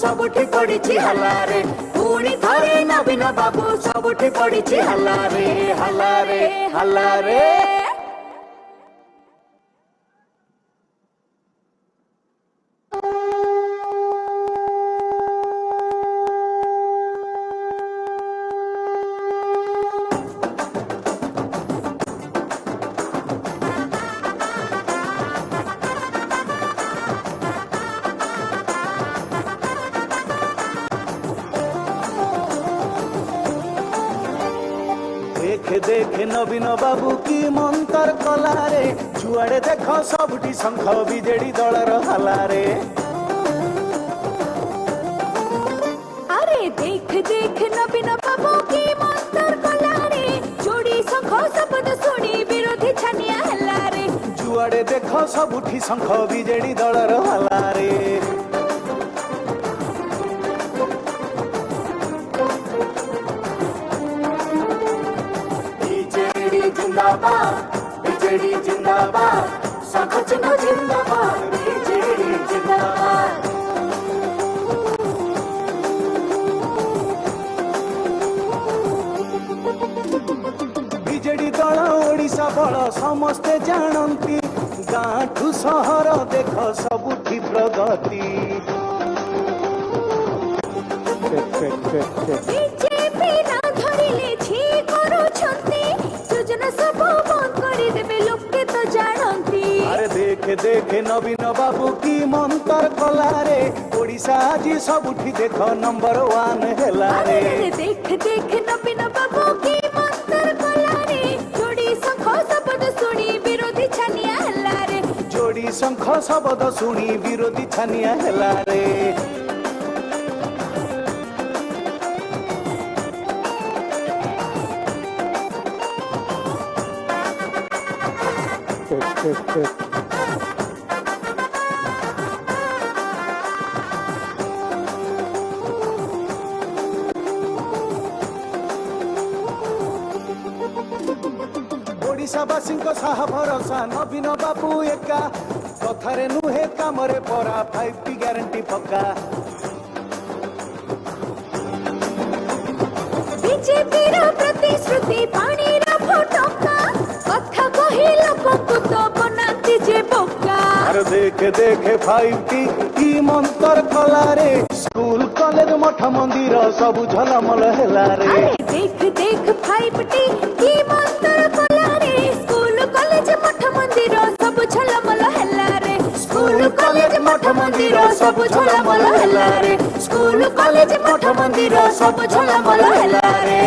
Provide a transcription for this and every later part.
सबुठी पड़ी हलारे पुणी थरे नवीन बाबू सबुठी पड़ी हलारे हलारे हलारे देखे देखे नवीन बाबू की मंतर कलारे जुआड़े देख सबुठी शंख बिजेडी दलर हलारे अरे देख देख नवीन बाबू की मंतर कलारे जोड़ी शंख शब्द सुनी विरोधी छानिया हलारे जुआड़े देख सबुठी शंख बिजेडी दलर हलारे जिंदाबाद बीजेडी जिंदाबाद शंख चिन्ह जिंदाबाद बीजेडी जिंदाबाद बीजेडी दल ओडिशा बल समस्ते जानती गाँठू सहर देख सबुठी प्रगति बीजेपी ना धरिले छी करूछंती योजना सब बंद करी देबे लोके तो जानंती अरे देखे देखे नवीन बाबू की मंतर कलारे ओडिशा आज सबुठी देख नंबर 1 हेलारे अरे देख देख नवीन बाबू की मंतर कलारे जोड़ी शंख शब्द सुनी विरोधी छानिया हलारे जोड़ी शंख शब्द सुनी विरोधी छानिया हेलारे ओडिशावासी साहा भरोसा नवीन बाबू एका कथारे नुहे कामरे परा 5T ग्यारंटी पक्का बीजेपी रो प्रतिश्रुति पानी रो फोटका कथा कहि लोकको तो बनाती जे बोका अरे देखे देखे 5T की मंतर कलारे स्कूल कॉलेज मठ मंदिर सब झलमल हेलारे अरे देख देख 5T की मंतर कलारे स्कूल कॉलेज मठ मंदिर सब झलमल हेलारे स्कूल कॉलेज मठ मंदिर सब झलमल हेलारे स्कूल कॉलेज मठ मंदिर सब झलमल हेलारे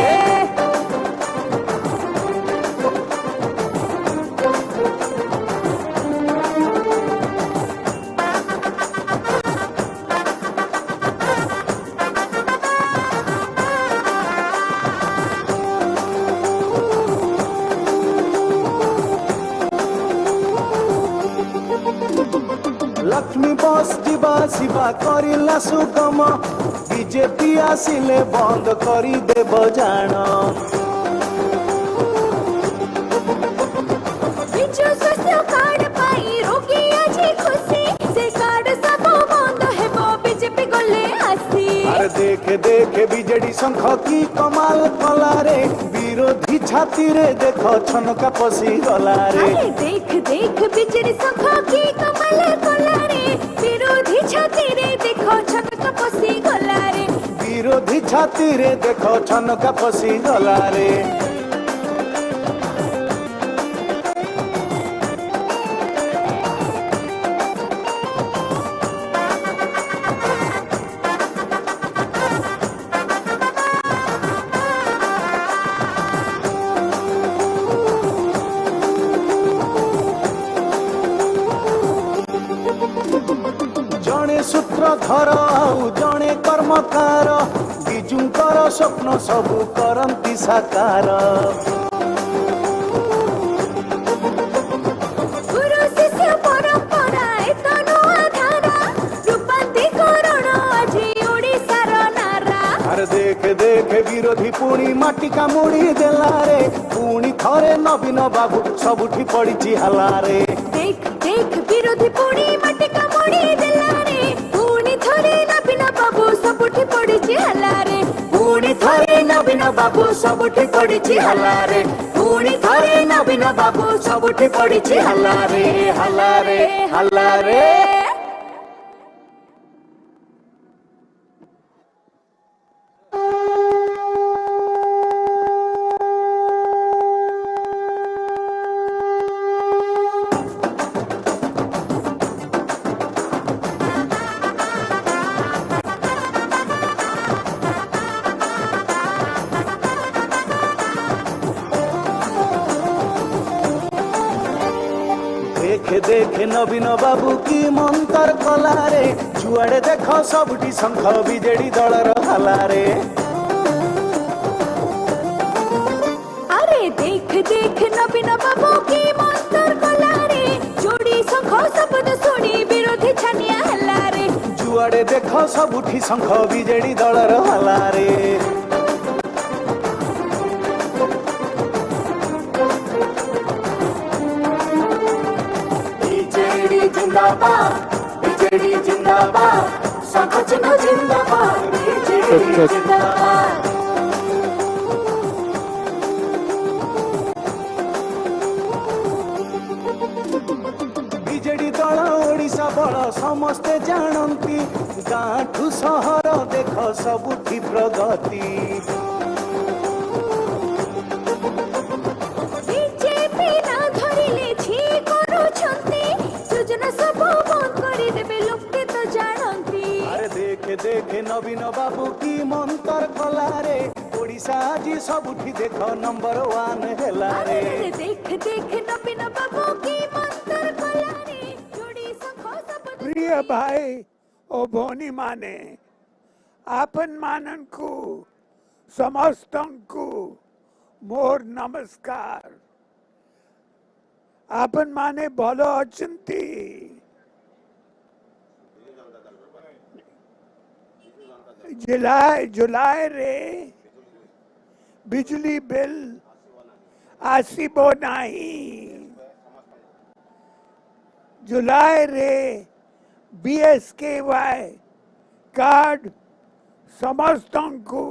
लक्ष्मी बस जीवा शिवा करिला सुगम बीजेपी आसिले बंद करी देव जान बिजु स्वास्थ्य कार्ड पाई रोगी आज खुशी से कार्ड सब बंद हेबो बीजेपी गले आसी अरे देखे देखे बीजेडी शंख की कमाल कलारे विरोधी छाती रे देख छनका पसी गलारे अरे देख देख बीजेडी शंख की कमाल कलारे विरोधी छाती रे देखो छनका पसी गलारे विरोधी छाती रे देख छनका पसी गलारे जणे सूत्रधर आउ जणे कर्मकार बिजुंकर स्वप्न सबु करंती साकार गुरु शिष्य परंपरा एतनो आधारा रूपांतरीकरण आज ओडिशार नारा अरे देख देख विरोधी पुणी माटी का मुड़ी देला रे पुणी थरे नवीन बाबू सबुठी पड़ी हलारे देख देख विरोधी पुणी माटी का मुड़ी देला रे पुणी थरे नवीन बाबू ସବୁଠି ପଡିଛି ହଲାରେ ପୁଣି ଥରେ ନବୀନ ବାବୁ ସବୁଠି ପଡିଛି ହଲାରେ ପୁଣି ଥରେ ନବୀନ ବାବୁ ସବୁଠି ପଡିଛି ହଲାରେ ହଲାରେ ହଲାରେ देखे देखे नवीन बाबू की मंतर कलारे जुआड़े देख सबुठी शंख बिजेडी दलर हलारे अरे देख देख नवीन बाबू की मंतर कलारे जोड़ी शंख शब्द शुणी विरोधी छानिया हलारे जुआड़े देख सबुठी शंख बिजेडी दलर हलारे बीजेडी जिंदाबाद शंख चिन्ह जिंदाबाद बीजेडी जिंदाबाद बीजेडी दल ओडिशा बल समस्ते जानती गाँठू सहर देख सबुठी प्रगति बीजेपी ना धरिले छी करूछंती योजना सब बंद करी देबे लोके तो जानंती अरे देखे देखे नवीन बाबू की मंतर कलारे ओडिशा आज सबुठी देख नंबर 1 हेलारे अरे देख देख नवीन बाबू की मंतर कलारे जोड़ी शंख शब्द प्रिय भाई ओ भोनी माने आपन मानन को समस्तन को मोर नमस्कार आपन माने भलो अचंती जुलाई रे बिजली बिल आसीबो नाही जुलाई रे BSKY कार्ड समस्तन को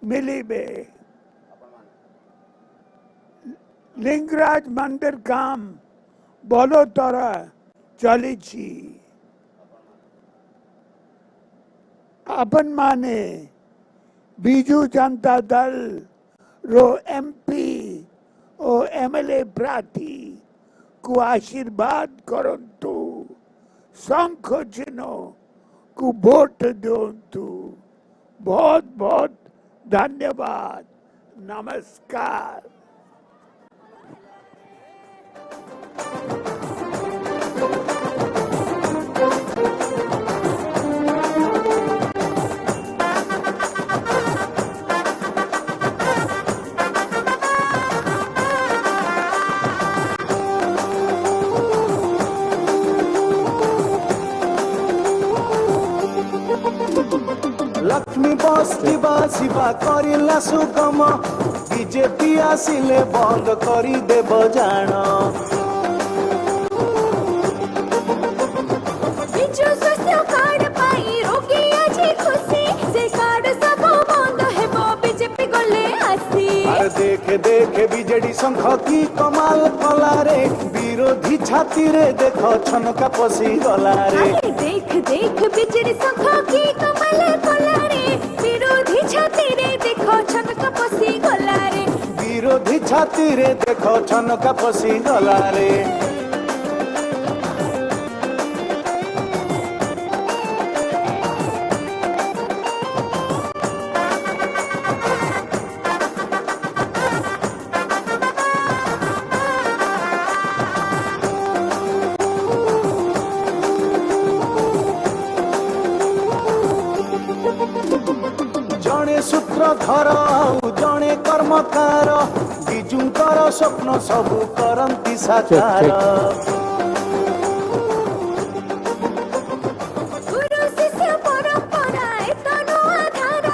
मिलीबे लिंगराज मंदिर काम बोलो तरह चली छी अपन माने बीजू जनता दल रो MP ओ MLA प्रार्थी को आशीर्वाद करंतु शंख चिन्ह को वोट दिंतु बहुत बहुत धन्यवाद नमस्कार लक्ष्मी बस दिवा शिवा करिला सुगम बीजेपी आसिले बंद करी देव जान बिजु स्वास्थ्य कार्ड पाई रोगी आजी खुशी से कार्ड सब बंद हेबो बीजेपी गले आसी अरे देखे देखे बीजेडी शंख की कमाल कलारे विरोधी छाती रे देख छनका पसी गलारे अरे देख देख बिजली शंख की कमल कलारे विरोधी छाती रे देखो छनका पसी गलारे विरोधी छाती रे देख छनका पसी गलारे जड़े सूत्रधर आउ जड़े कर्मकार बिजुंकर स्वप्न सबु करंती साकार गुरु शिष्य परंपरा एतनो आधार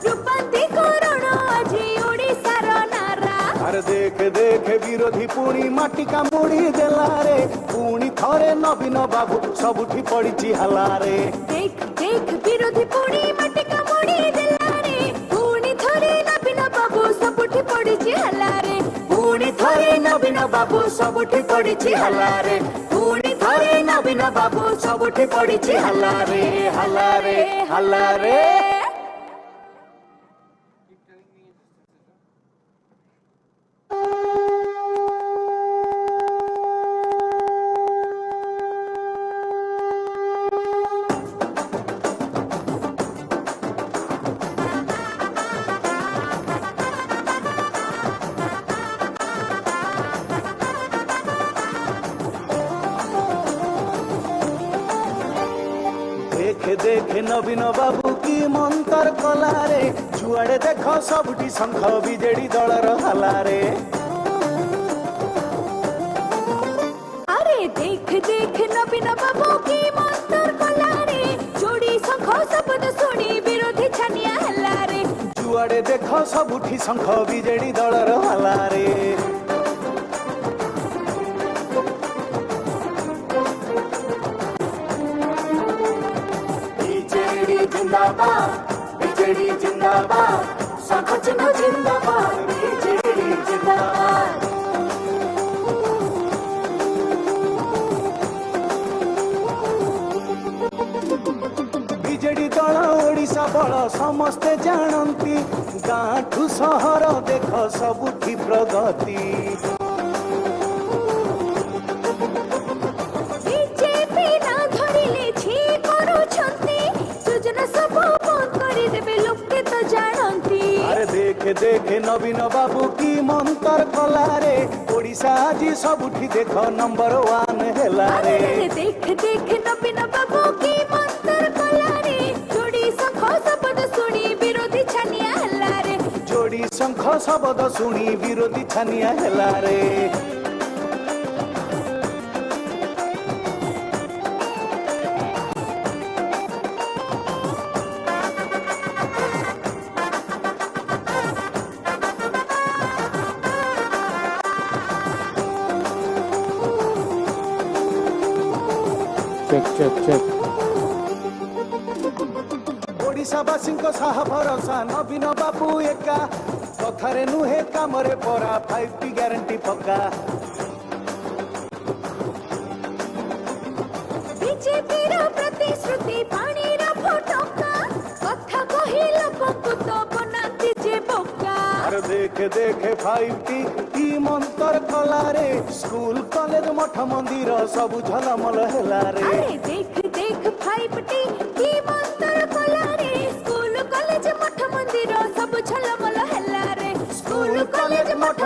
रूपांतरीकरण आजी ओडिशार नारा अरे देख देख ବିରୋଧୀ ପୁଣି ମାଟି କାମୁଡ଼ି ଦେଲାରେ ପୁଣି ଥରେ ନବୀନ ବାବୁ ସବୁଠି ପଡ଼ିଛି ହାଲାରେ देख देख विरोधी पुणी माटी कामुडी देलारे पुणी थोड़े नवीन बाबू सबुठी पड़िछि हल्लारे ପୁଣି ଥରେ ନବୀନ ବାବୁ ସବୁଠି ପଡ଼ିଛି ହାଲାରେ ପୁଣି ଥରେ ନବୀନ ବାବୁ ସବୁଠି ପଡ଼ିଛି ହାଲାରେ ହାଲାରେ ହାଲାରେ ଦେଖେ ଦେଖେ ନବୀନ ବାବୁ କି ମନ୍ତର କଲାରେ ଯୁଆଡ଼େ ଦେଖ ସବୁଠି ଶଙ୍ଖ ବିଜେଡି ଦଳର ହାଲାରେ अरे देख देख नवीन बाबू की मंतर कलारे जोड़ी शंख शब्द सुनी विरोधी छानिया हल्लारे ଯୁଆଡ଼େ ଦେଖ ସବୁଠି ଶଙ୍ଖ ବିଜେଡି ଦଳର ହାଲାରେ ବିଜେଡି ଜିନ୍ଦାବାଦ ବିଜେଡି ଜିନ୍ଦାବାଦ ଶଙ୍ଖ ଚିହ୍ନ ଜିନ୍ଦାବାଦ ବିଜେଡି ଜିନ୍ଦାବାଦ ବିଜେଡି ଦଳ ଓଡ଼ିଶା ବଳ ସମସ୍ତେ ଜାଣନ୍ତି ଗାଁଠୁ ସହର ଦେଖ ସବୁଠି ପ୍ରଗତି बीजेपी ना धरिले छी करूछंती योजना सब बंद करी देबे लोके तो जानंती আরে দেখে দেখে নবীন বাবু কি মন্তর কলারে ওড়িশা আজি ସବୁଠି ଦେଖ ନମ୍ବର 1 ହେଲାରେ अरे देख देख नवीन बाबू की मंतर कलारे जोड़ी शंख शब्द सुनी विरोधी छानिया हल्लारे ଯୋଡ଼ି ଶଙ୍ଖ ଶବଦ ଶୁଣି ବିରୋଧୀ ଛାନିଆ ହେଲାରେ ଓଡ଼ିଶାବାସୀଙ୍କ ସାହା ଭରସା ନବୀନ ବାବୁ ଏକା କଥାରେ ନୁହେଁ କାମରେ ପରା 5T ଗ୍ୟାରେଣ୍ଟି ପକ୍କା बीजेपी रो प्रतिश्रुति पानी रो फोटोका कथा कही लोकंकु तो बनाती जे बोका আরে দেখে দেখে 5T কি মন্তর কলারে স্কুল কলেজ মঠ মন্দির সবু ঝলমল হেলারে अरे देख देख 5T की मंतर कलारे स्कूल कॉलेज मठ मंदिर सब छलमल हल्लारे স্কুল কলেজ মঠ